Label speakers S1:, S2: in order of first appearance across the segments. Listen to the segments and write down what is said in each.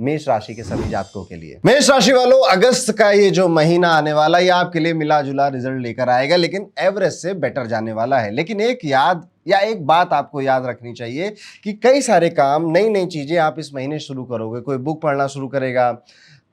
S1: मेष राशि के सभी जातकों के लिए। मेष राशि वालों, अगस्त का ये जो महीना आने वाला, ये आपके लिए मिला जुला रिजल्ट लेकर आएगा, लेकिन एवरेज से बेटर जाने वाला है। लेकिन एक बात आपको याद रखनी चाहिए कि कई सारे काम, नई नई चीजें आप इस महीने शुरू करोगे। कोई बुक पढ़ना शुरू करेगा,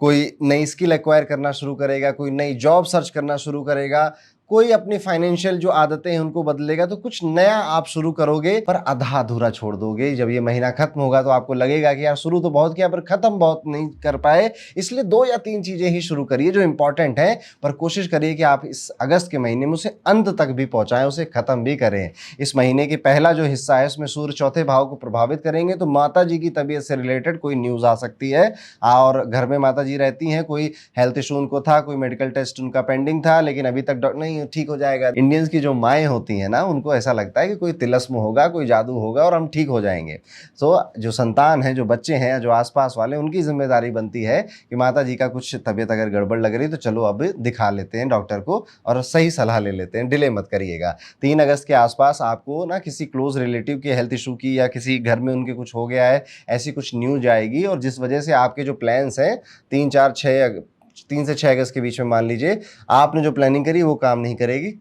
S1: कोई नई स्किल एक्वायर करना शुरू करेगा, कोई नई जॉब सर्च करना शुरू करेगा, कोई अपनी फाइनेंशियल जो आदतें हैं उनको बदलेगा। तो कुछ नया आप शुरू करोगे पर आधा अधूरा छोड़ दोगे। जब ये महीना खत्म होगा तो आपको लगेगा कि यार शुरू तो बहुत किया पर खत्म बहुत नहीं कर पाए। इसलिए 2 या 3 चीजें ही शुरू करिए जो इंपॉर्टेंट है, पर कोशिश करिए कि आप इस अगस्त के महीने में उसे अंत तक भी पहुंचाएं, उसे खत्म भी करें। इस महीने के पहला जो हिस्सा है उसमें सूर्य चौथे भाव को प्रभावित करेंगे, तो माता जी की तबीयत से रिलेटेड कोई न्यूज आ सकती है। और घर में माता जी रहती हैं, कोई हेल्थ इशू उनको था, कोई मेडिकल टेस्ट उनका पेंडिंग था, लेकिन अभी तक डॉक्टर नहीं ठीक हो जाएगा। इंडियंस की जो माएँ होती हैं ना, उनको ऐसा लगता है कि कोई तिलस्म होगा, कोई जादू होगा और हम ठीक हो जाएंगे। तो जो संतान है, जो बच्चे हैं, जो आसपास वाले, उनकी जिम्मेदारी बनती है कि माता जी का कुछ तबीयत अगर गड़बड़ लग रही तो चलो अब दिखा लेते हैं डॉक्टर को और सही सलाह ले लेते हैं, डिले मत करिएगा। 3 अगस्त के आसपास आपको ना किसी क्लोज रिलेटिव के हेल्थ इशू की या किसी घर में उनके कुछ हो गया है, ऐसी कुछ न्यूज आएगी और जिस वजह से आपके जो प्लान्स हैं 3 से 6 अगस्त के बीच में, मान लीजिए आपने जो प्लानिंग करी वो काम नहीं करेगी,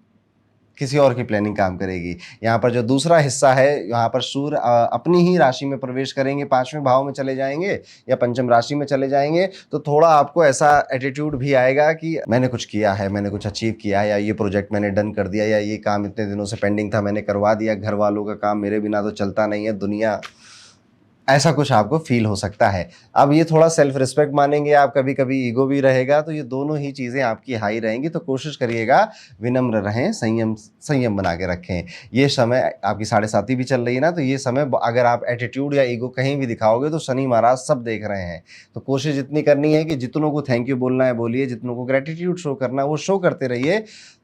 S1: किसी और की प्लानिंग काम करेगी। यहाँ पर जो दूसरा हिस्सा है, यहाँ पर सूर्य अपनी ही राशि में प्रवेश करेंगे, 5वें भाव में चले जाएंगे या पंचम राशि में चले जाएंगे। तो थोड़ा आपको ऐसा एटीट्यूड भी आएगा कि मैंने कुछ किया है, मैंने कुछ अचीव किया है, या ये प्रोजेक्ट मैंने डन कर दिया, या ये काम इतने दिनों से पेंडिंग था मैंने करवा दिया, घर वालों का काम मेरे बिना तो चलता नहीं है दुनिया, ऐसा कुछ आपको फील हो सकता है। अब ये थोड़ा सेल्फ रिस्पेक्ट मानेंगे आप, कभी कभी ईगो भी रहेगा, तो ये दोनों ही चीज़ें आपकी हाई रहेंगी। तो कोशिश करिएगा विनम्र रहें, संयम बना के रखें। ये समय आपकी 7.5 भी चल रही है ना, तो ये समय अगर आप एटीट्यूड या ईगो कहीं भी दिखाओगे तो शनि महाराज सब देख रहे हैं। तो कोशिश इतनी करनी है कि जितनों को थैंक यू बोलना है बोलिए, जितनों को ग्रेटिट्यूड शो करना है वो शो करते रहिए,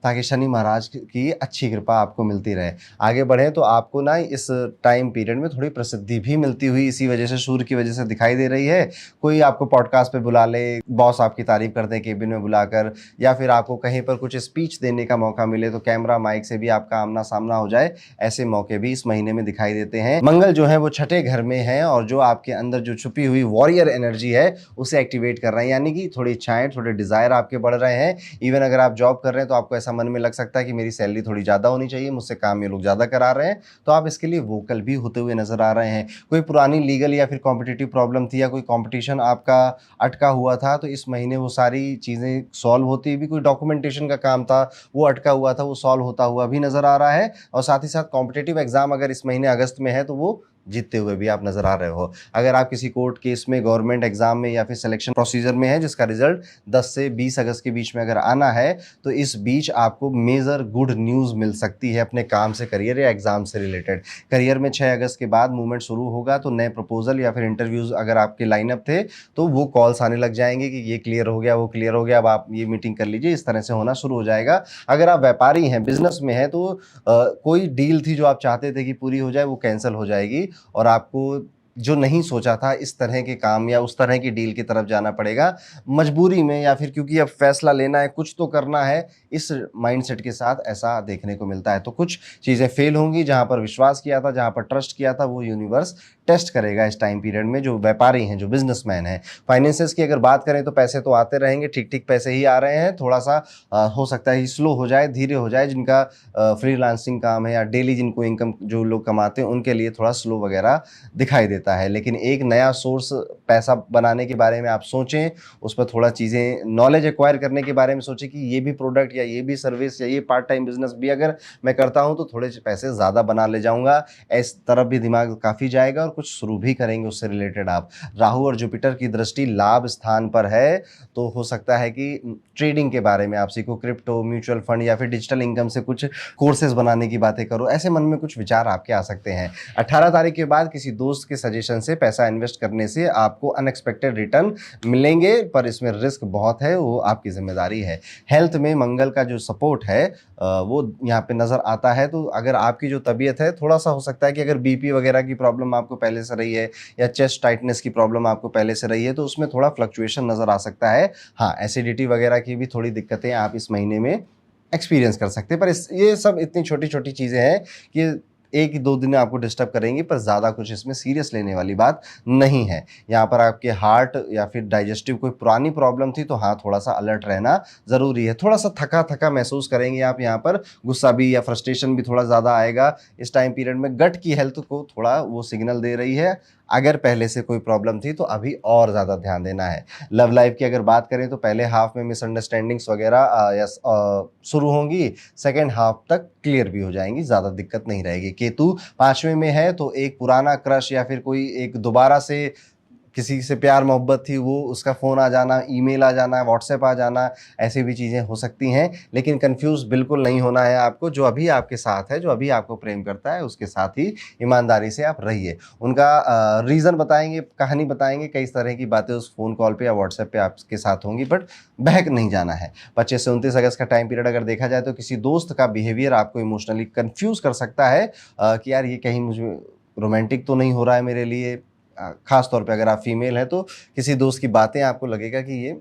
S1: ताकि शनि महाराज की अच्छी कृपा आपको मिलती रहे। आगे बढ़ें तो आपको ना इस टाइम पीरियड में थोड़ी प्रसिद्धि भी मिलती हुई इसी वजह से, सूर्य की वजह से दिखाई दे रही है। कोई आपको पॉडकास्ट पे बुला ले, बॉस आपकी तारीफ कर दे केबिन में बुलाकर, या फिर आपको कहीं पर कुछ स्पीच देने का मौका मिले तो कैमरा माइक से भी आपका आमना सामना हो जाए, ऐसे मौके भी इस महीने में दिखाई देते हैं। मंगल जो है वो 6ठे घर में है और जो आपके अंदर जो छुपी हुई वॉरियर एनर्जी है उसे एक्टिवेट कर रहे हैं, यानी कि थोड़ी इच्छाएं, थोड़े डिजायर आपके बढ़ रहे हैं। इवन अगर आप जॉब कर रहे हैं तो आपको ऐसा मन में लग सकता है कि मेरी सैलरी थोड़ी ज़्यादा होनी चाहिए, मुझसे काम ये लोग ज़्यादा करा रहे हैं, तो आप इसके लिए वोकल भी होते हुए नजर आ रहे हैं। कोई पुरानी लीगल या फिर कॉम्पिटिटिव प्रॉब्लम थी, या कोई कॉम्पिटिशन आपका अटका हुआ था, तो इस महीने वो सारी चीज़ें सॉल्व होती भी, कोई डॉक्यूमेंटेशन का काम था वो अटका हुआ था, वो सॉल्व होता हुआ भी नजर आ रहा है। और साथ ही साथ कॉम्पिटिटिव एग्जाम अगर इस महीने अगस्त में है तो वो जीतते हुए भी आप नजर आ रहे हो। अगर आप किसी कोर्ट केस में, गवर्नमेंट एग्जाम में या फिर सिलेक्शन प्रोसीजर में है जिसका रिजल्ट 10 से 20 अगस्त के बीच में अगर आना है, तो इस बीच आपको मेजर गुड न्यूज़ मिल सकती है अपने काम से, करियर या एग्जाम से रिलेटेड। करियर में 6 अगस्त के बाद मूवमेंट शुरू होगा, तो नए प्रपोजल या फिर इंटरव्यूज अगर आपके लाइनअप थे तो वो कॉल्स आने लग जाएंगे कि ये क्लियर हो गया, वो क्लियर हो गया, अब आप ये मीटिंग कर लीजिए, इस तरह से होना शुरू हो जाएगा। अगर आप व्यापारी हैं, बिजनेस में हैं, तो कोई डील थी जो आप चाहते थे कि पूरी हो जाए, वो कैंसिल हो जाएगी और आपको जो नहीं सोचा था इस तरह के काम या उस तरह की डील की तरफ जाना पड़ेगा मजबूरी में, या फिर क्योंकि अब फैसला लेना है, कुछ तो करना है, इस माइंडसेट के साथ ऐसा देखने को मिलता है। तो कुछ चीज़ें फेल होंगी, जहां पर विश्वास किया था, जहां पर ट्रस्ट किया था, वो यूनिवर्स टेस्ट करेगा इस टाइम पीरियड में। जो व्यापारी हैं, जो बिजनेसमैन हैं, फाइनेंसेस की अगर बात करें तो पैसे तो आते रहेंगे, ठीक ठीक पैसे ही आ रहे हैं, थोड़ा सा हो सकता है स्लो हो जाए, धीरे हो जाए। जिनका फ्रीलांसिंग काम है या डेली जिनको इनकम जो लोग कमाते हैं उनके लिए थोड़ा स्लो वगैरह दिखाई देता है। लेकिन एक नया सोर्स पैसा बनाने के बारे में आप सोचें, उस पर थोड़ा चीज़ें नॉलेज एक्वायर करने के बारे में सोचें कि ये भी प्रोडक्ट या ये भी सर्विस या ये पार्ट टाइम बिजनेस भी अगर मैं करता हूँ तो थोड़े पैसे ज़्यादा बना ले जाऊँगा, इस तरफ भी दिमाग काफ़ी जाएगा और कुछ शुरू भी करेंगे उससे रिलेटेड आप। राहु और जुपिटर की दृष्टि लाभ स्थान पर है, तो हो सकता है कि ट्रेडिंग के बारे में आप सीखो, क्रिप्टो, म्यूचुअल फंड या फिर डिजिटल इनकम से कुछ कोर्सेज बनाने की बातें करो, ऐसे मन में कुछ विचार आपके आ सकते हैं। 18 तारीख के बाद किसी दोस्त के सजेशन से पैसा इन्वेस्ट करने से आपको अनएक्सपेक्टेड रिटर्न मिलेंगे, पर इसमें रिस्क बहुत है, वो आपकी जिम्मेदारी है। हेल्थ में मंगल का जो सपोर्ट है वो यहाँ पे नजर आता है। तो अगर आपकी जो तबीयत है, थोड़ा सा हो सकता है कि अगर बीपी वगैरह की प्रॉब्लम आपको पहले से रही है या चेस्ट टाइटनेस की प्रॉब्लम आपको पहले से रही है, तो उसमें थोड़ा फ्लक्चुएशन नजर आ सकता है। हाँ, एसिडिटी वगैरह की भी थोड़ी दिक्कतें आप इस महीने में एक्सपीरियंस कर सकते हैं, पर ये सब इतनी छोटी छोटी चीज़ें हैं कि एक दो दिन आपको डिस्टर्ब करेंगे, पर ज़्यादा कुछ इसमें सीरियस लेने वाली बात नहीं है। यहाँ पर आपके हार्ट या फिर डाइजेस्टिव कोई पुरानी प्रॉब्लम थी तो हाँ, थोड़ा सा अलर्ट रहना ज़रूरी है। थोड़ा सा थका थका महसूस करेंगे आप यहाँ पर, गुस्सा भी या फ्रस्ट्रेशन भी थोड़ा ज़्यादा आएगा इस टाइम पीरियड में। गट की हेल्थ को थोड़ा वो सिग्नल दे रही है, अगर पहले से कोई प्रॉब्लम थी तो अभी और ज़्यादा ध्यान देना है। लव लाइफ की अगर बात करें तो पहले हाफ में मिसअंडरस्टैंडिंग्स वगैरह शुरू होंगी, सेकेंड हाफ तक क्लियर भी हो जाएंगी, ज़्यादा दिक्कत नहीं रहेगी। केतु 5वें में है तो एक पुराना क्रश या फिर कोई एक दोबारा से किसी से प्यार मोहब्बत थी, वो उसका फ़ोन आ जाना, ईमेल आ जाना, व्हाट्सएप आ जाना, ऐसी भी चीज़ें हो सकती हैं। लेकिन कंफ्यूज बिल्कुल नहीं होना है आपको। जो अभी आपके साथ है, जो अभी आपको प्रेम करता है, उसके साथ ही ईमानदारी से आप रहिए। उनका रीज़न बताएंगे, कहानी बताएंगे, कई तरह की बातें उस फ़ोन कॉल पे या व्हाट्सएप पे आपके साथ होंगी, बट बहक नहीं जाना है। 25 से 29 अगस्त का टाइम पीरियड अगर देखा जाए तो किसी दोस्त का बिहेवियर आपको इमोशनली कन्फ्यूज़ कर सकता है कि यार ये कहीं मुझे रोमांटिक तो नहीं हो रहा है मेरे लिए। खास तौर पे अगर आप फीमेल हैं तो किसी दोस्त की बातें आपको लगेगा कि ये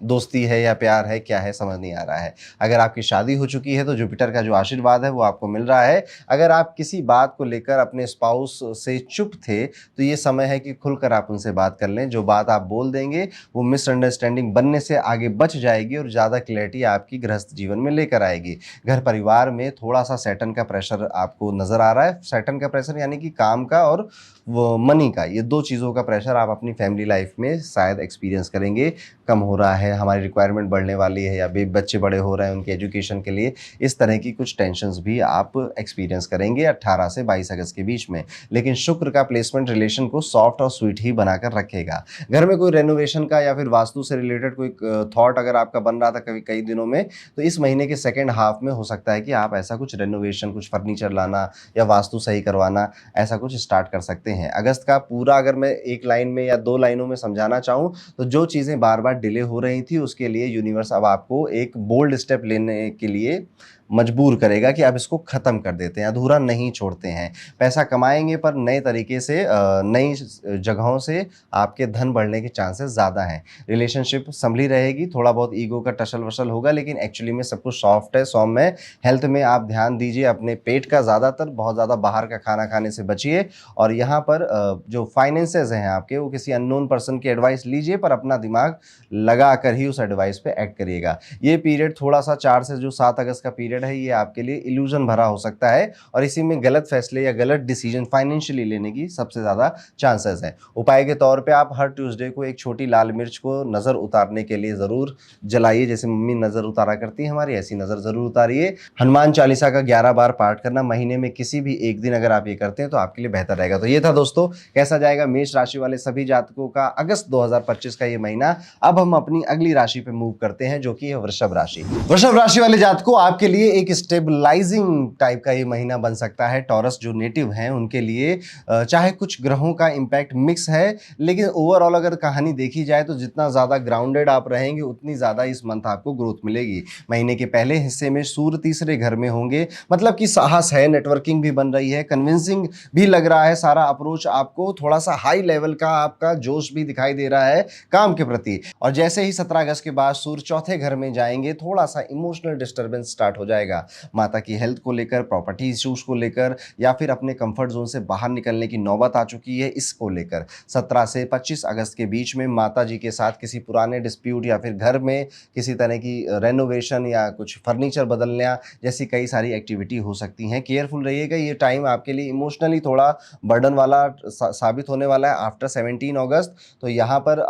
S1: दोस्ती है या प्यार है, क्या है, समझ नहीं आ रहा है। अगर आपकी शादी हो चुकी है तो जुपिटर का जो आशीर्वाद है वो आपको मिल रहा है। अगर आप किसी बात को लेकर अपने स्पाउस से चुप थे तो ये समय है कि खुलकर आप उनसे बात कर लें। जो बात आप बोल देंगे वो मिसअंडरस्टैंडिंग बनने से आगे बच जाएगी और ज़्यादा क्लैरिटी आपकी गृहस्थ जीवन में लेकर आएगी। घर परिवार में थोड़ा सा सैटर्न का प्रेशर आपको नज़र आ रहा है। सैटर्न का प्रेशर यानी कि काम का और वो मनी का, ये दो चीज़ों का प्रेशर आप अपनी फैमिली लाइफ में शायद एक्सपीरियंस करेंगे। कम हो रहा है, हमारी रिक्वायरमेंट बढ़ने वाली है, या बच्चे बड़े हो रहे हैं उनके एजुकेशन के लिए, इस तरह की कुछ टेंशन्स भी आप एक्सपीरियंस करेंगे 18 से 22 अगस्त के बीच में। लेकिन शुक्र का प्लेसमेंट रिलेशन को सॉफ्ट और स्वीट ही बनाकर रखेगा। घर में कोई रेनोवेशन का या फिर वास्तु से रिलेटेड कोई थॉट अगर आपका बन रहा था कभी कई दिनों में, तो इस महीने के सेकेंड हाफ में हो सकता है कि आप ऐसा कुछ रेनोवेशन, कुछ फर्नीचर लाना या वास्तु सही करवाना, ऐसा कुछ स्टार्ट कर सकते हैं। अगस्त का पूरा अगर मैं एक लाइन में या दो लाइनों में समझाना चाहूँ तो जो चीज़ें बार बार डिले हो रही थी उसके लिए यूनिवर्स अब आपको एक बोल्ड स्टेप लेने के लिए मजबूर करेगा कि अब इसको ख़त्म कर देते हैं, अधूरा नहीं छोड़ते हैं। पैसा कमाएंगे पर नए तरीके से, नई जगहों से आपके धन बढ़ने के चांसेस ज़्यादा हैं। रिलेशनशिप संभली रहेगी, थोड़ा बहुत ईगो का टसल वसल होगा, लेकिन एक्चुअली में सब कुछ सॉफ्ट है, सौम्य है। हेल्थ में आप ध्यान दीजिए अपने पेट का, ज़्यादातर बहुत ज़्यादा बाहर का खाना खाने से बचिए। और यहाँ पर जो फाइनेंसेस हैं आपके, वो किसी अननोन पर्सन की एडवाइस लीजिए, पर अपना दिमाग लगा कर ही उस एडवाइस पे एक्ट करिएगा। ये पीरियड थोड़ा सा 4 से जो 7 अगस्त का पीरियड है, ये आपके लिए इल्यूजन भरा हो सकता है और इसी में गलत फैसले या गलत डिसीजन फाइनेंशियली लेने की सबसे ज़्यादा चांसेस हैं। उपाय के तौर पे आप हर ट्यूसडे को एक छोटी लाल मिर्च को नज़र उतारने के लिए ज़रूर जलाइए। जैसे मम्मी नज़र उतारा करती है हमारी, ऐसी नज़र ज़रूर उतारिए। हनुमान चालीसा का 11 बार पाठ करना, महीने में किसी भी एक दिन अगर आप ये करते हैं तो आपके लिए बेहतर रहेगा। तो ये था दोस्तों, कैसा जाएगा मेष राशि वाले सभी जातकों का अगस्त 2025 का ये महीना। अब हम अपनी अगली राशि पे मूव करते हैं जो कि है वृषभ राशि। वृषभ राशि वाले जातकों, आपके लिए एक स्टेबलाइजिंग टाइप का ये महीना बन सकता है। टॉरस जो नेटिव हैं उनके लिए चाहे कुछ ग्रहों का इंपैक्ट मिक्स है, लेकिन ओवरऑल अगर कहानी देखी जाए तो जितना ज़्यादा ग्राउंडेड आप रहेंगे उतनी ज़्यादा इस मंथ आपको ग्रोथ मिलेगी। महीने के पहले हिस्से में सूर्य तीसरे घर में होंगे, मतलब कि साहस है, नेटवर्किंग भी बन रही है, कन्विंसिंग भी लग रहा है सारा अप्रोच आपको, थोड़ा सा हाई लेवल का आपका जोश भी दिखाई दे रहा है काम के प्रति। और जैसे ही 17 अगस्त के बाद सूर्य चौथे घर में जाएंगे, थोड़ा सा इमोशनल डिस्टर्बेंस स्टार्ट हो जाएगा। माता की हेल्थ को लेकर, प्रॉपर्टी इश्यूज को लेकर, या फिर अपने कंफर्ट जोन से बाहर निकलने की नौबत आ चुकी है, इसको लेकर 17 से 25 अगस्त के बीच में माता जी के साथ किसी पुराने डिस्प्यूट या फिर घर में किसी तरह की रेनोवेशन या कुछ फर्नीचर बदलना जैसी कई सारी एक्टिविटी हो सकती हैं। केयरफुल रहिएगा, ये टाइम आपके लिए इमोशनली थोड़ा बर्डन वाला साबित होने वाला है आफ्टर 17 अगस्त। तो यहाँ पर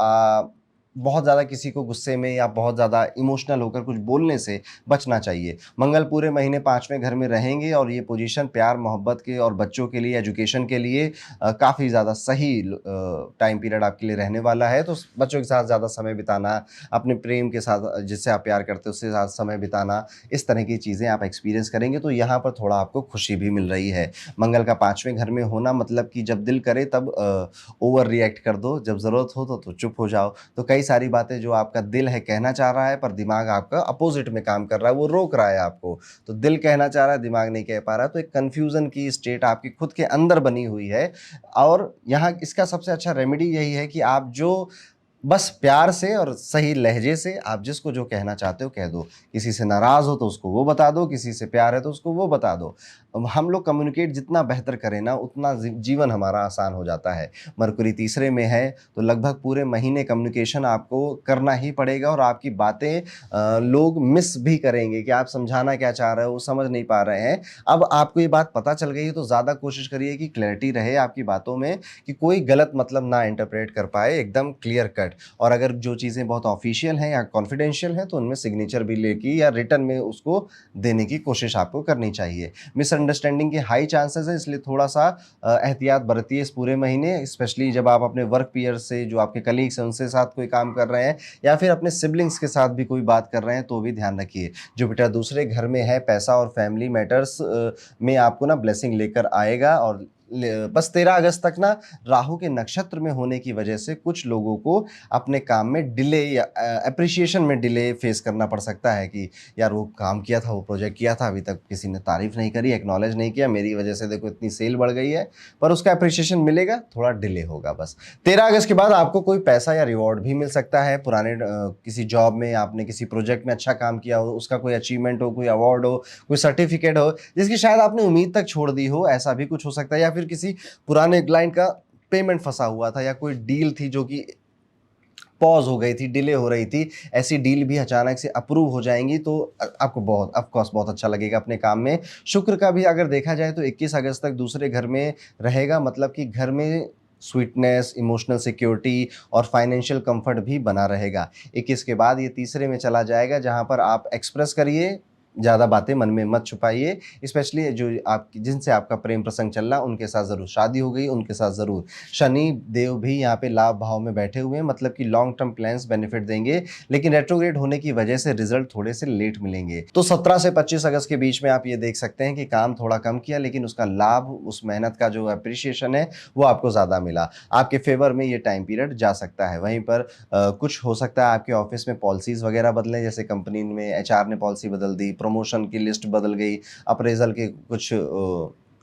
S1: बहुत ज़्यादा किसी को गुस्से में या बहुत ज़्यादा इमोशनल होकर कुछ बोलने से बचना चाहिए। मंगल पूरे महीने 5वें घर में रहेंगे और ये पोजीशन प्यार मोहब्बत के और बच्चों के लिए, एजुकेशन के लिए काफ़ी ज़्यादा सही टाइम पीरियड आपके लिए रहने वाला है। तो बच्चों के साथ ज़्यादा समय बिताना, अपने प्रेम के साथ, जिससे आप प्यार करते हो उसके साथ समय बिताना, इस तरह की चीज़ें आप एक्सपीरियंस करेंगे। तो यहाँ पर थोड़ा आपको खुशी भी मिल रही है। मंगल का 5वें घर में होना मतलब कि जब दिल करे तब ओवर रिएक्ट कर दो, जब ज़रूरत हो तो चुप हो जाओ। तो कई सारी बातें जो आपका दिल है कहना चाह रहा है, पर दिमाग आपका अपोजिट में काम कर रहा है, वो रोक रहा है आपको। तो दिल कहना चाह रहा है, दिमाग नहीं कह पा रहा, तो एक कन्फ्यूज़न की स्टेट आपकी खुद के अंदर बनी हुई है। और यहाँ इसका सबसे अच्छा रेमेडी यही है कि आप जो बस प्यार से और सही लहजे से आप जिसको जो कहना चाहते हो कह दो। किसी से नाराज़ हो तो उसको वो बता दो, किसी से प्यार है तो उसको वो बता दो। अब हम लोग कम्युनिकेट जितना बेहतर करें ना, उतना जीवन हमारा आसान हो जाता है। मरकुरी तीसरे में है, तो लगभग पूरे महीने कम्युनिकेशन आपको करना ही पड़ेगा और आपकी बातें लोग मिस भी करेंगे कि आप समझाना क्या चाह रहे हो, वो समझ नहीं पा रहे हैं। अब आपको ये बात पता चल गई है तो ज़्यादा कोशिश करिए कि क्लैरिटी रहे आपकी बातों में, कि कोई गलत मतलब ना इंटरप्रेट कर पाए, एकदम क्लियर कट। और अगर जो चीज़ें बहुत ऑफिशियल हैं या कॉन्फिडेंशियल हैं तो उनमें सिग्नेचर भी लेके या रिटर्न में उसको देने की कोशिश आपको करनी चाहिए। मिसअंडरस्टैंडिंग के हाई चांसेस है, इसलिए थोड़ा सा एहतियात बरतिए इस पूरे महीने, स्पेशली जब आप अपने वर्क पीयर से, जो आपके कलीग्स हैं उनसे साथ कोई काम कर रहे हैं या फिर अपने सिबलिंग्स के साथ भी कोई बात कर रहे हैं तो भी ध्यान रखिए। जुपिटर दूसरे घर में है, पैसा और फैमिली मैटर्स में आपको ना ब्लेसिंग लेकर आएगा। और बस 13 अगस्त तक ना राहु के नक्षत्र में होने की वजह से कुछ लोगों को अपने काम में डिले या अप्रिसिएशन में डिले फेस करना पड़ सकता है कि यार वो काम किया था, वो प्रोजेक्ट किया था, अभी तक किसी ने तारीफ नहीं करी, एक्नॉलेज नहीं किया, मेरी वजह से देखो इतनी सेल बढ़ गई है, पर उसका अप्रिसिएशन मिलेगा, थोड़ा डिले होगा बस। 13 अगस्त के बाद आपको कोई पैसा या रिवॉर्ड भी मिल सकता है। पुराने किसी जॉब में आपने किसी प्रोजेक्ट में अच्छा काम किया हो, उसका कोई अचीवमेंट हो, कोई अवार्ड हो, कोई सर्टिफिकेट हो जिसकी शायद आपने उम्मीद तक छोड़ दी हो, ऐसा भी कुछ हो सकता है। या फिर किसी पुराने क्लाइंट का पेमेंट फंसा हुआ था या कोई डील थी जो कि पॉज हो गई थी, डिले हो रही थी, ऐसी डील भी अचानक से अप्रूव हो जाएंगी तो आपको बहुत ऑफ कोर्स बहुत अच्छा लगेगा अपने काम में। शुक्र का भी अगर देखा जाए तो 21 अगस्त तक दूसरे घर में रहेगा, मतलब कि घर में स्वीटनेस, इमोशनल सिक्योरिटी और फाइनेंशियल कंफर्ट भी बना रहेगा। 21 के बाद ये तीसरे में चला जाएगा जहां पर आप एक्सप्रेस करिए, ज़्यादा बातें मन में मत छुपाइए। स्पेशली जो आप जिनसे आपका प्रेम प्रसंग चल रहा उनके साथ ज़रूर शादी हो गई, उनके साथ ज़रूर। शनि देव भी यहाँ पे लाभ भाव में बैठे हुए हैं, मतलब कि लॉन्ग टर्म प्लान्स बेनिफिट देंगे, लेकिन रेट्रोग्रेड होने की वजह से रिजल्ट थोड़े से लेट मिलेंगे। तो 17 से 25 अगस्त के बीच में आप ये देख सकते हैं कि काम थोड़ा कम किया लेकिन उसका लाभ, उस मेहनत का जो अप्रिसिएशन है वो आपको ज़्यादा मिला। आपके फेवर में ये टाइम पीरियड जा सकता है। वहीं पर कुछ हो सकता है आपके ऑफिस में पॉलिसीज़ वगैरह बदलें, जैसे कंपनी में एचआर ने पॉलिसी बदल दी, प्रमोशन की लिस्ट बदल गई, अप्रेजल के कुछ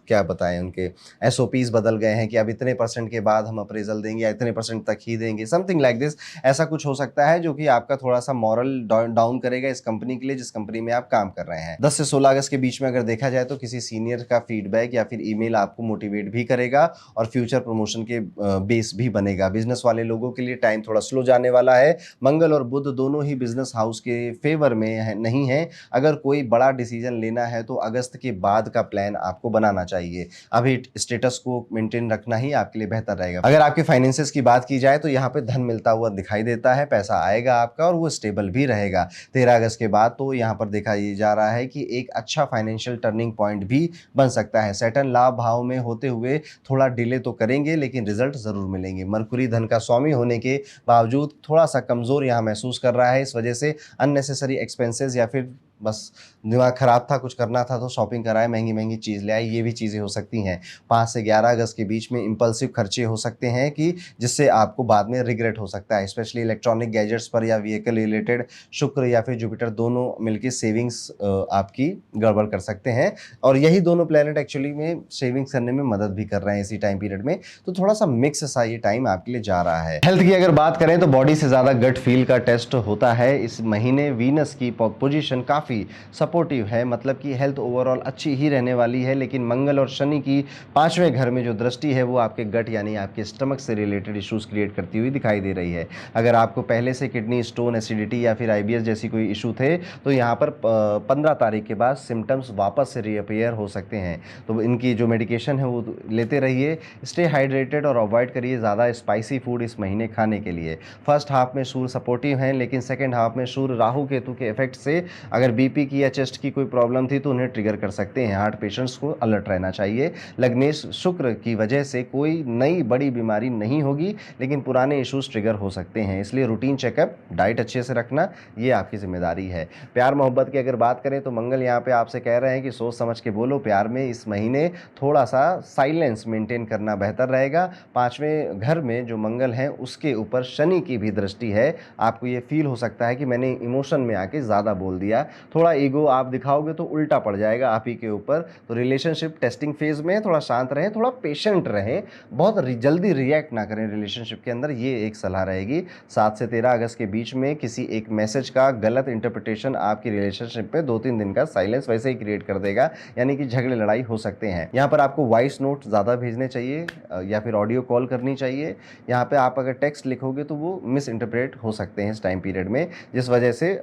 S1: क्या बताएं उनके एसओपीज बदल गए हैं कि अब इतने परसेंट के बाद हम अप्रेजल देंगे या इतने परसेंट तक ही देंगे, समथिंग लाइक दिस। ऐसा कुछ हो सकता है जो कि आपका थोड़ा सा मॉरल डाउन करेगा इस कंपनी के लिए जिस कंपनी में आप काम कर रहे हैं। 10 से 16 अगस्त के बीच में अगर देखा जाए तो किसी सीनियर का फीडबैक या फिर ईमेल आपको मोटिवेट भी करेगा और फ्यूचर प्रमोशन के बेस भी बनेगा। बिजनेस वाले लोगों के लिए टाइम थोड़ा स्लो जाने वाला है। मंगल और बुध दोनों ही बिजनेस हाउस के फेवर में नहीं है। अगर कोई बड़ा डिसीजन लेना है तो अगस्त के बाद का प्लान आपको बनाना चाहिए। अभी स्टेटस को मेंटेन रखना ही आपके लिए बेहतर रहेगा। अगर आपके फाइनेंसेस की बात की जाए तो यहाँ पे धन मिलता हुआ दिखाई देता है, पैसा आएगा आपका और वो स्टेबल भी रहेगा। 13 अगस्त के बाद तो यहाँ पर देखा जा रहा है कि एक अच्छा फाइनेंशियल टर्निंग पॉइंट भी बन सकता है। सैटर्न लाभ भाव में होते हुए थोड़ा डिले तो करेंगे लेकिन रिजल्ट जरूर मिलेंगे। मरकुरी धन का स्वामी होने के बावजूद थोड़ा सा कमजोर यहाँ महसूस कर रहा है, इस वजह से अननेसेसरी एक्सपेंसेस या फिर बस दिमाग खराब था, कुछ करना था तो शॉपिंग कराए, महंगी महंगी चीज़ ले आए, ये भी चीज़ें हो सकती हैं। 5 से 11 अगस्त के बीच में इंपल्सिव खर्चे हो सकते हैं कि जिससे आपको बाद में रिग्रेट हो सकता है। स्पेशली इलेक्ट्रॉनिक गैजेट्स पर या व्हीकल रिलेटेड शुक्र या फिर जुपिटर दोनों मिलकर सेविंग्स आपकी गड़बड़ कर सकते हैं और यही दोनों प्लैनेट एक्चुअली में सेविंग्स करने में मदद भी कर रहे हैं इसी टाइम पीरियड में। तो थोड़ा सा मिक्स सा ये टाइम आपके लिए जा रहा है। हेल्थ की अगर बात करें तो बॉडी से ज़्यादा गट फील का टेस्ट होता है इस महीने। वीनस की पोजीशन काफ़ी सपोर्टिव है, मतलब कि हेल्थ ओवरऑल अच्छी ही रहने वाली है, लेकिन मंगल और शनि की 5वें घर में जो दृष्टि है वो आपके गट यानी आपके स्टमक से रिलेटेड इश्यूज क्रिएट करती हुई दिखाई दे रही है। अगर आपको पहले से किडनी स्टोन, एसिडिटी या फिर आईबीएस जैसी कोई इशू थे तो यहाँ पर 15 तारीख के बाद सिम्टम्स वापस से रीअपियर हो सकते हैं। तो इनकी जो मेडिकेशन है वो लेते रहिए। स्टे हाइड्रेटेड और अवॉइड करिए ज़्यादा स्पाइसी फूड इस महीने खाने के लिए। फर्स्ट हाफ में सूर्य सपोर्टिव हैं लेकिन सेकेंड हाफ में सूर्य राहु केतु के इफेक्ट से अगर बीपी की या चेस्ट की कोई प्रॉब्लम थी तो उन्हें ट्रिगर कर सकते हैं। हार्ट पेशेंट्स को अलर्ट रहना चाहिए। लग्नेश शुक्र की वजह से कोई नई बड़ी बीमारी नहीं होगी लेकिन पुराने इश्यूज ट्रिगर हो सकते हैं, इसलिए रूटीन चेकअप, डाइट अच्छे से रखना ये आपकी जिम्मेदारी है। प्यार मोहब्बत की अगर बात करें तो मंगल यहाँ पे आपसे कह रहे हैं कि सोच समझ के बोलो। प्यार में इस महीने थोड़ा सा साइलेंस मेंटेन करना बेहतर रहेगा। 5वें घर में जो मंगल है उसके ऊपर शनि की भी दृष्टि है। आपको ये फील हो सकता है कि मैंने इमोशन में आके ज़्यादा बोल दिया, थोड़ा ईगो आप दिखाओगे तो उल्टा पड़ जाएगा आप ही के ऊपर। तो रिलेशनशिप टेस्टिंग फेज में थोड़ा शांत रहें, थोड़ा पेशेंट रहें, बहुत जल्दी रिएक्ट ना करें रिलेशनशिप के अंदर, ये एक सलाह रहेगी। 7 से 13 अगस्त के बीच में किसी एक मैसेज का गलत इंटरप्रिटेशन आपकी रिलेशनशिप में 2-3 दिन का साइलेंस वैसे ही क्रिएट कर देगा, यानी कि झगड़े लड़ाई हो सकते हैं। यहाँ पर आपको वॉइस नोट ज़्यादा भेजने चाहिए या फिर ऑडियो कॉल करनी चाहिए। यहाँ पे आप अगर टेक्स्ट लिखोगे तो वो मिस इंटरप्रेट हो सकते हैं इस टाइम पीरियड में, जिस वजह से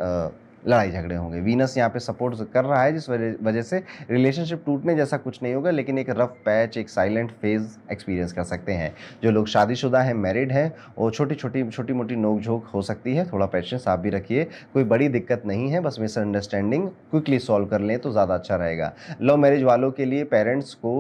S1: लड़ाई झगड़े होंगे। वीनस यहाँ पे सपोर्ट कर रहा है, जिस वजह से रिलेशनशिप टूटने जैसा कुछ नहीं होगा, लेकिन एक रफ पैच, एक साइलेंट फेज एक्सपीरियंस कर सकते हैं। जो लोग शादीशुदा हैं, मैरिड हैं, वो छोटी मोटी नोक झोंक हो सकती है, थोड़ा पेशेंस आप भी रखिए। कोई बड़ी दिक्कत नहीं है, बस मिसअंडरस्टैंडिंग क्विकली सॉल्व कर लें तो ज़्यादा अच्छा रहेगा। लव मैरिज वालों के लिए पेरेंट्स को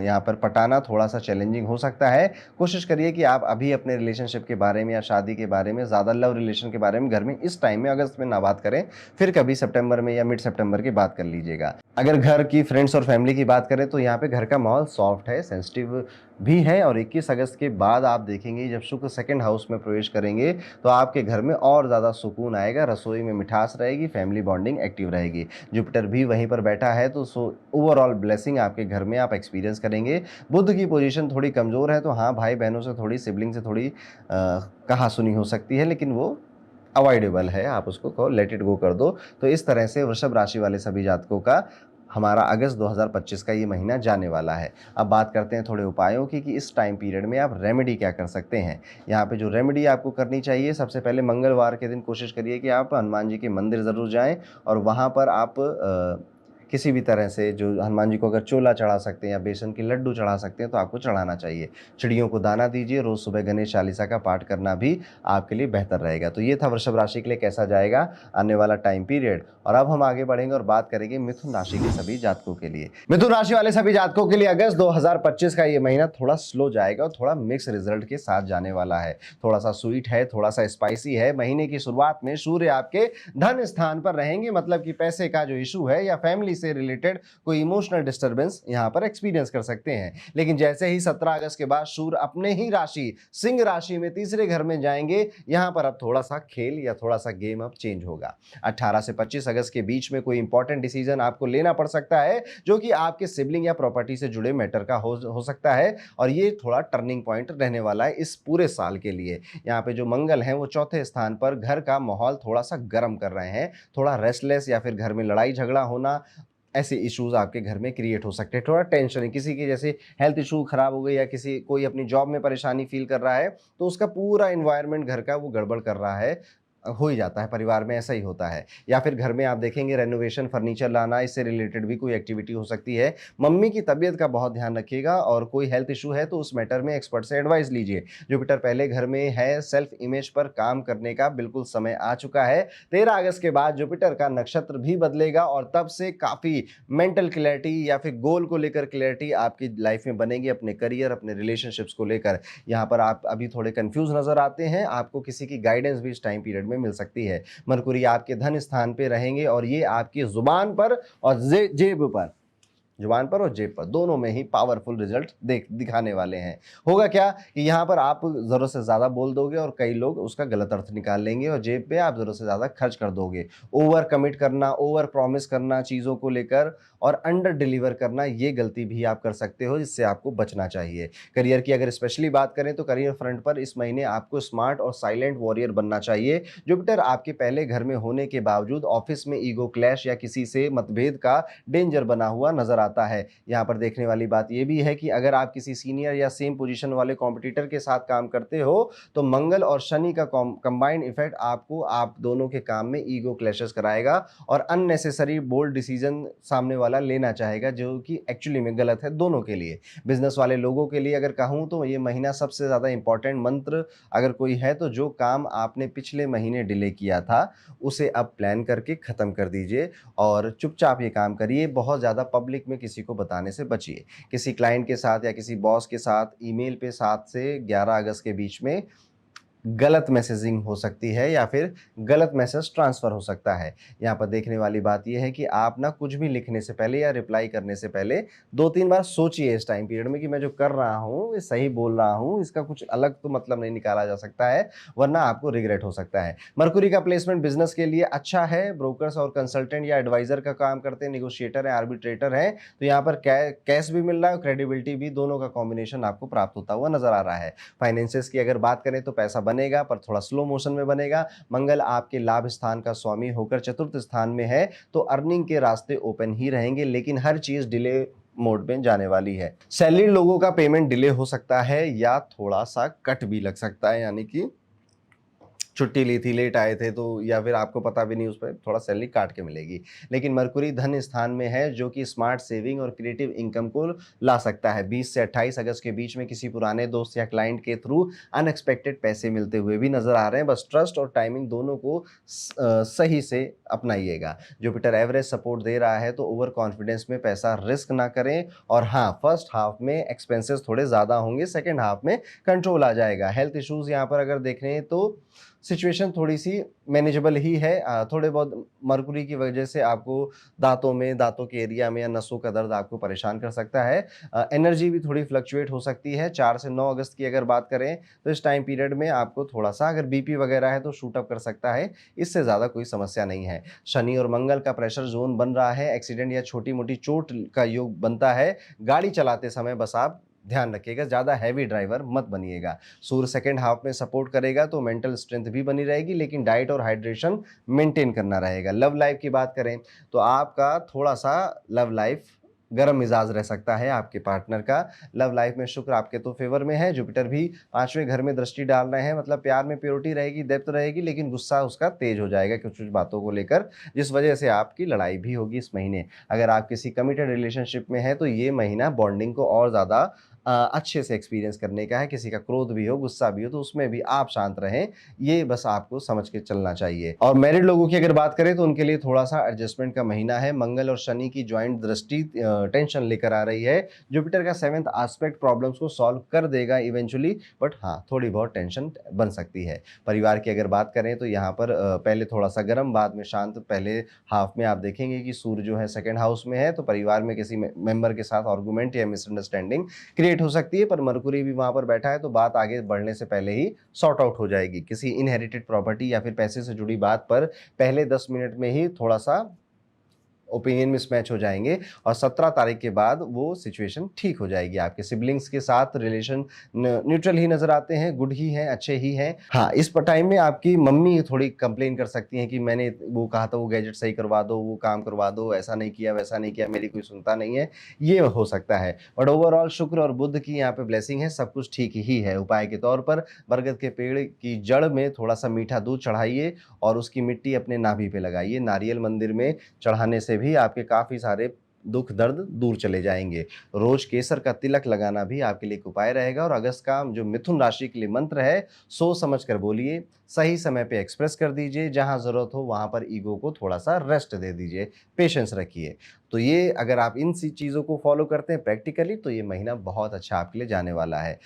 S1: यहाँ पर पटाना थोड़ा सा चैलेंजिंग हो सकता है। कोशिश करिए कि आप अभी अपने रिलेशनशिप के बारे में या शादी के बारे में, ज़्यादा लव रिलेशन के बारे में घर में इस टाइम में अगस्त में ना बात करें, फिर कभी सितंबर में या मिड सितंबर की बात कर लीजिएगा। अगर घर की, फ्रेंड्स और फैमिली की बात करें तो यहाँ पे घर का माहौल सॉफ्ट है, सेंसिटिव भी है, और 21 अगस्त के बाद आप देखेंगे जब शुक्र सेकंड हाउस में प्रवेश करेंगे तो आपके घर में और ज़्यादा सुकून आएगा, रसोई में मिठास रहेगी, फैमिली बॉन्डिंग एक्टिव रहेगी। जुपिटर भी वहीं पर बैठा है, तो ओवरऑल ब्लेसिंग आपके घर में आप एक्सपीरियंस करेंगे। बुध की पोजीशन थोड़ी कमज़ोर है, तो हाँ, भाई बहनों से थोड़ी, सिबलिंग से थोड़ी कहा सुनी हो सकती है, लेकिन वो अवॉइडेबल है, आप उसको कहो लेट इट गो कर दो। तो इस तरह से वृषभ राशि वाले सभी जातकों का हमारा अगस्त 2025 का ये महीना जाने वाला है। अब बात करते हैं थोड़े उपायों की कि इस टाइम पीरियड में आप रेमेडी क्या कर सकते हैं। यहाँ पे जो रेमेडी आपको करनी चाहिए, सबसे पहले मंगलवार के दिन कोशिश करिए कि आप हनुमान जी के मंदिर ज़रूर जाएं, और वहाँ पर आप किसी भी तरह से जो हनुमान जी को अगर चोला चढ़ा सकते हैं या बेसन के लड्डू चढ़ा सकते हैं तो आपको चढ़ाना चाहिए। चिड़ियों को दाना दीजिए, रोज़ सुबह गणेश चालीसा का पाठ करना भी आपके लिए बेहतर रहेगा। तो ये था वृषभ राशि के लिए कैसा जाएगा आने वाला टाइम पीरियड। और अब हम आगे बढ़ेंगे और बात करेंगे मिथुन राशि के सभी जातकों के लिए। मिथुन राशि वाले सभी जातकों के लिए अगस्त 2025 का ये महीना थोड़ा स्लो जाएगा और थोड़ा मिक्स रिजल्ट के साथ जाने वाला है। थोड़ा सा स्वीट है, थोड़ा सा स्पाइसी है। महीने की शुरुआत में सूर्य आपके धन स्थान पर रहेंगे, मतलब कि पैसे का जो इशू है या फैमिली से रिलेटेड कोई इमोशनल डिस्टर्बेंस यहां पर एक्सपीरियंस कर सकते हैं। लेकिन जैसे ही 17 अगस्त के बाद सूर्य अपने ही राशि सिंह राशि में तीसरे घर में जाएंगे, यहां पर अब थोड़ा सा खेल या थोड़ा सा गेम अब चेंज होगा। 18 से 25 अगस्त के बीच में कोई इंपॉर्टेंट डिसीजन आपको लेना पड़ सकता है, जो कि आपके सिबलिंग या प्रॉपर्टी से जुड़े मैटर का हो सकता है, और ये थोड़ा टर्निंग पॉइंट रहने वाला है इस पूरे साल के लिए। यहाँ पे जो मंगल है वो चौथे स्थान पर घर का माहौल थोड़ा सा गर्म कर रहे हैं। थोड़ा रेस्टलेस या फिर घर में लड़ाई झगड़ा होना, ऐसे इश्यूज आपके घर में क्रिएट हो सकते हैं। थोड़ा टेंशन है, किसी की जैसे हेल्थ इशू खराब हो गई या कोई अपनी जॉब में परेशानी फील कर रहा है, तो उसका पूरा एनवायरनमेंट घर का वो गड़बड़ कर रहा है, हो ही जाता है परिवार में, ऐसा ही होता है। या फिर घर में आप देखेंगे रेनोवेशन, फर्नीचर लाना, इससे रिलेटेड भी कोई एक्टिविटी हो सकती है। मम्मी की तबीयत का बहुत ध्यान रखिएगा, और कोई हेल्थ इशू है तो उस मैटर में एक्सपर्ट से एडवाइस लीजिए। जुपिटर पहले घर में है, सेल्फ इमेज पर काम करने का बिल्कुल समय आ चुका है। 13 अगस्त के बाद जुपिटर का नक्षत्र भी बदलेगा, और तब से काफ़ी मेंटल क्लैरिटी या फिर गोल को लेकर क्लैरिटी आपकी लाइफ में बनेगी, अपने करियर, अपने रिलेशनशिप्स को लेकर। यहाँ पर आप अभी थोड़े कंफ्यूज नजर आते हैं, आपको किसी की गाइडेंस भी इस टाइम पीरियड में मिल सकती है। मरकुरी आपके धन स्थान पे रहेंगे, और ये आपकी जुबान पर और जुबान पर और जेब पर दोनों में ही पावरफुल रिजल्ट दिखाने वाले हैं। होगा क्या कि यहाँ पर आप ज़रूरत से ज़्यादा बोल दोगे और कई लोग उसका गलत अर्थ निकाल लेंगे, और जेब पे आप ज़रूरत से ज़्यादा खर्च कर दोगे। ओवर कमिट करना, ओवर प्रॉमिस करना चीज़ों को लेकर, और अंडर डिलीवर करना, ये गलती भी आप कर सकते हो, जिससे आपको बचना चाहिए। करियर की अगर स्पेशली बात करें तो करियर फ्रंट पर इस महीने आपको स्मार्ट और साइलेंट वॉरियर बनना चाहिए। जुपिटर आपके पहले घर में होने के बावजूद ऑफिस में ईगो क्लैश या किसी से मतभेद का डेंजर बना हुआ नजर आता है। यहाँ पर देखने वाली बात यह भी है कि अगर आप किसी सीनियर या सेम पोजीशन वाले कॉम्पिटिटर के साथ काम करते हो तो मंगल और शनि का कंबाइंड इफेक्ट आपको आप दोनों के काम में ईगो क्लैशेस कराएगा, और अननेसेसरी बोल्ड डिसीजन सामने वाला लेना चाहेगा, जो कि एक्चुअली में गलत है दोनों के लिए। बिजनेस वाले लोगों के लिए अगर कहूँ तो ये महीना सबसे ज़्यादा इंपॉर्टेंट मंत्र अगर कोई है तो जो काम आपने पिछले महीने डिले किया था उसे अब प्लान करके ख़त्म कर दीजिए, और चुपचाप ये काम करिए। बहुत ज़्यादा पब्लिक में किसी को बताने से बचिए। किसी क्लाइंट के साथ या किसी बॉस के साथ ईमेल पे 7 से 11 अगस्त के बीच में गलत मैसेजिंग हो सकती है या फिर गलत मैसेज ट्रांसफर हो सकता है। यहाँ पर देखने वाली बात यह है कि आप ना कुछ भी लिखने से पहले या रिप्लाई करने से पहले 2-3 बार सोचिए इस टाइम पीरियड में कि मैं जो कर रहा हूँ ये सही बोल रहा हूँ, इसका कुछ अलग तो मतलब नहीं निकाला जा सकता है, वरना आपको रिग्रेट हो सकता है। मरकुरी का प्लेसमेंट बिजनेस के लिए अच्छा है। ब्रोकर्स और कंसल्टेंट या एडवाइजर का काम करते हैं, नेगोशिएटर है, आर्बिट्रेटर है, तो यहाँ पर कैश भी मिल रहा है और क्रेडिबिलिटी भी, दोनों का कॉम्बिनेशन आपको प्राप्त होता हुआ नजर आ रहा है। फाइनेंसेस की अगर बात करें तो पैसा बनेगा पर थोड़ा स्लो मोशन में बनेगा। मंगल आपके लाभ स्थान का स्वामी होकर चतुर्थ स्थान में है, तो अर्निंग के रास्ते ओपन ही रहेंगे, लेकिन हर चीज डिले मोड में जाने वाली है। सैलरी लोगों का पेमेंट डिले हो सकता है या थोड़ा सा कट भी लग सकता है, यानी कि छुट्टी ली थी, लेट आए थे, तो या फिर आपको पता भी नहीं, उस पर थोड़ा सैलरी काट के मिलेगी। लेकिन मरकुरी धन स्थान में है जो कि स्मार्ट सेविंग और क्रिएटिव इनकम को ला सकता है। 20 से 28 अगस्त के बीच में किसी पुराने दोस्त या क्लाइंट के थ्रू अनएक्सपेक्टेड पैसे मिलते हुए भी नजर आ रहे हैं। बस ट्रस्ट और टाइमिंग दोनों को सही से अपनाइएगा। जुपिटर एवरेज सपोर्ट दे रहा है, तो ओवर कॉन्फिडेंस में पैसा रिस्क ना करें। और हाँ, फर्स्ट हाफ में एक्सपेंसेस थोड़े ज़्यादा होंगे, सेकेंड हाफ में कंट्रोल आ जाएगा। हेल्थ इश्यूज़ यहाँ पर अगर देख रहे हैं तो सिचुएशन थोड़ी सी मैनेजेबल ही है। थोड़े बहुत मरकुरी की वजह से आपको दांतों में, दांतों के एरिया में या नसों का दर्द आपको परेशान कर सकता है। एनर्जी भी थोड़ी फ्लक्चुएट हो सकती है। 4 से 9 अगस्त की अगर बात करें तो इस टाइम पीरियड में आपको थोड़ा सा अगर बीपी वगैरह है तो शूट अप कर सकता है, इससे ज़्यादा कोई समस्या नहीं है। शनि और मंगल का प्रेशर जोन बन रहा है, एक्सीडेंट या छोटी मोटी चोट का योग बनता है। गाड़ी चलाते समय बस आप ध्यान रखिएगा, ज़्यादा हैवी ड्राइवर मत बनिएगा। सूर्य सेकेंड हाफ में सपोर्ट करेगा, तो मेंटल स्ट्रेंथ भी बनी रहेगी, लेकिन डाइट और हाइड्रेशन मेंटेन करना रहेगा। लव लाइफ की बात करें तो आपका थोड़ा सा लव लाइफ गर्म मिजाज रह सकता है आपके पार्टनर का। लव लाइफ में शुक्र आपके तो फेवर में है, जुपिटर भी 5वें घर में दृष्टि डाल रहे हैं, मतलब प्यार में प्योरिटी रहेगी, डेप्थ रहेगी, लेकिन गुस्सा उसका तेज हो जाएगा कुछ कुछ बातों को लेकर, जिस वजह से आपकी लड़ाई भी होगी इस महीने। अगर आप किसी कमिटेड रिलेशनशिप में हैं तो ये महीना बॉन्डिंग को और ज़्यादा अच्छे से एक्सपीरियंस करने का है। किसी का क्रोध भी हो, गुस्सा भी हो, तो उसमें भी आप शांत रहें, ये बस आपको समझ के चलना चाहिए। और मैरिड लोगों की अगर बात करें तो उनके लिए थोड़ा सा एडजस्टमेंट का महीना है। मंगल और शनि की ज्वाइंट दृष्टि टेंशन लेकर आ रही है। जुपिटर का 7th एस्पेक्ट प्रॉब्लम्स को सॉल्व कर देगा इवेंचुअली, बट हाँ, थोड़ी बहुत टेंशन बन सकती है। परिवार की अगर बात करें तो यहाँ पर पहले थोड़ा सा गर्म, बाद में शांत। पहले हाफ में आप देखेंगे कि सूर्य जो है सेकेंड हाउस में है, तो परिवार में किसी मेंबर के साथ आर्गुमेंट या मिसअंडरस्टैंडिंग क्रिएट हो सकती है, पर मरकुरी भी वहां पर बैठा है, तो बात आगे बढ़ने से पहले ही सॉर्ट आउट हो जाएगी। किसी इनहेरिटेड प्रॉपर्टी या फिर पैसे से जुड़ी बात पर पहले 10 मिनट में ही थोड़ा सा ओपिनियन मिसमैच हो जाएंगे, और 17 तारीख के बाद वो सिचुएशन ठीक हो जाएगी। आपके सिबलिंग्स के साथ रिलेशन न्यूट्रल ही नजर आते हैं, गुड ही हैं, अच्छे ही हैं। हाँ, इस टाइम में आपकी मम्मी थोड़ी कंप्लेन कर सकती हैं कि मैंने वो कहा था वो गैजेट सही करवा दो, वो काम करवा दो, ऐसा नहीं किया, वैसा नहीं किया, मेरी कोई सुनता नहीं है, ये हो सकता है। बट ओवरऑल शुक्र और बुध की यहाँ पे ब्लेसिंग है, सब कुछ ठीक ही है। उपाय के तौर पर बरगद के पेड़ की जड़ में थोड़ा सा मीठा दूध चढ़ाइए और उसकी मिट्टी अपने नाभि पे लगाइए। नारियल मंदिर में चढ़ाने से भी आपके काफी सारे दुख दर्द दूर चले जाएंगे। रोज केसर का तिलक लगाना भी आपके लिए एक उपाय रहेगा। और अगस्त का जो मिथुन राशि के लिए मंत्र है, सोच समझ कर बोलिए, सही समय पे एक्सप्रेस कर दीजिए, जहां जरूरत हो वहां पर ईगो को थोड़ा सा रेस्ट दे दीजिए, पेशेंस रखिए। तो ये अगर आप इन सी चीज़ों को फॉलो करते हैं प्रैक्टिकली, तो ये महीना बहुत अच्छा आपके लिए जाने वाला है।